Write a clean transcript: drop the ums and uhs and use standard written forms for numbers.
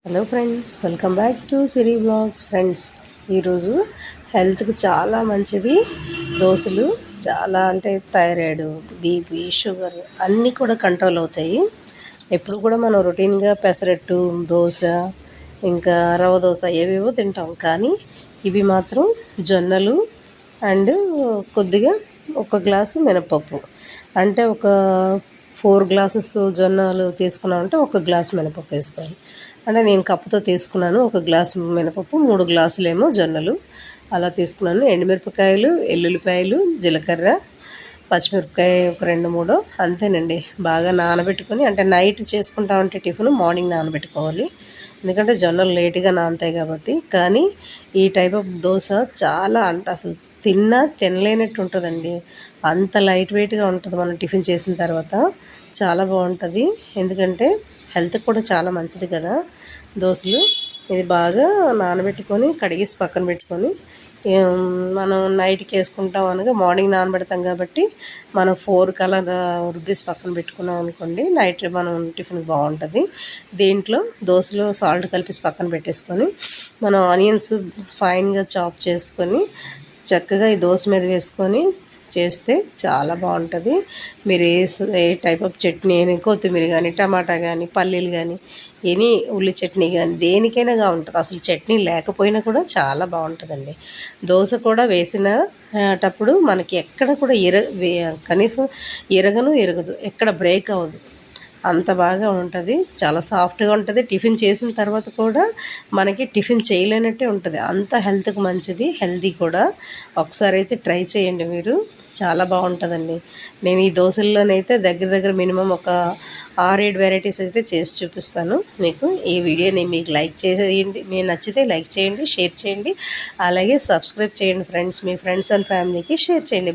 Hello friends, welcome back to Siri blogs. Friends, ఈరోజు హెల్త్కి చాలా మంచిది దోశలు. చాలా అంటే థైరాయిడ్, బీపీ, షుగర్ అన్నీ కూడా కంట్రోల్ అవుతాయి. ఎప్పుడు కూడా మనం రొటీన్గా పెసరట్టు, దోశ, ఇంకా రవ్వ దోశ ఏవేవో తింటాం. కానీ ఇవి మాత్రం జొన్నలు అండ్ కొద్దిగా ఒక గ్లాసు మినపప్పు, అంటే ఒక 4 గ్లాసెస్ జొన్నలు తీసుకున్నామంటే ఒక గ్లాసు మినపప్పు వేసుకోవాలి. అంటే నేను కప్పుతో తీసుకున్నాను. ఒక గ్లాసు మినపప్పు, 3 గ్లాసులేమో జొన్నలు అలా తీసుకున్నాను. ఎండుమిరపకాయలు, ఎల్లుల్లిపాయలు, జీలకర్ర, పచ్చిమిరపకాయ ఒక 2-3 అంతేనండి. బాగా నానబెట్టుకొని, అంటే నైట్ చేసుకుంటామంటే టిఫిన్ మార్నింగ్ నానబెట్టుకోవాలి, ఎందుకంటే జొన్నలు లేటుగా నానతాయి కాబట్టి. కానీ ఈ టైప్ ఆఫ్ దోశ చాలా అంటే అసలు తినలేనట్టు ఉంటుందండి. అంత లైట్ వెయిట్గా ఉంటుంది మనం టిఫిన్ చేసిన తర్వాత. చాలా బాగుంటుంది, ఎందుకంటే హెల్త్కి కూడా చాలా మంచిది కదా దోశలు. ఇది బాగా నానబెట్టుకొని కడిగేసి పక్కన పెట్టుకొని, మనం నైట్కి వేసుకుంటాం అనగా మార్నింగ్ నానబెడతాం కాబట్టి మనం 4 కలా రుబ్బేసి పక్కన పెట్టుకున్నాం అనుకోండి, నైట్ మనం టిఫిన్ బాగుంటుంది. దీంట్లో దోశలో సాల్ట్ కలిపేసి పక్కన పెట్టేసుకొని, మనం ఆనియన్స్ ఫైన్గా చాప్ చేసుకొని చక్కగా ఈ దోశ మీద వేసుకొని చేస్తే చాలా బాగుంటుంది. మీరు ఏ టైప్ ఆఫ్ చట్నీ అయినా, కొత్తిమీర కానీ, టమాటా కానీ, పల్లీలు కానీ, ఎనీ ఉల్లి చట్నీ కానీ దేనికైనా ఉంటుంది. అసలు చట్నీ లేకపోయినా కూడా చాలా బాగుంటుందండి. దోశ కూడా వేసినటప్పుడు మనకి ఎక్కడ కూడా కనీసం ఇరగదు, ఎక్కడ బ్రేక్ అవ్వదు, అంత బాగా ఉంటుంది. చాలా సాఫ్ట్గా ఉంటుంది. టిఫిన్ చేసిన తర్వాత కూడా మనకి టిఫిన్ చేయలేనట్టే ఉంటుంది. అంత హెల్త్కి మంచిది, హెల్తీ కూడా. ఒకసారి అయితే ట్రై చేయండి మీరు, చాలా బాగుంటుందండి. నేను ఈ దోశల్లోనైతే దగ్గర మినిమం ఒక 6-7 వెరైటీస్ అయితే చేసి చూపిస్తాను మీకు. ఈ వీడియోని మీకు లైక్ చేయండి, మీకు నచ్చితే లైక్ చేయండి, షేర్ చేయండి, అలాగే సబ్స్క్రైబ్ చేయండి ఫ్రెండ్స్. మీ ఫ్రెండ్స్ అండ్ ఫ్యామిలీకి షేర్ చేయండి.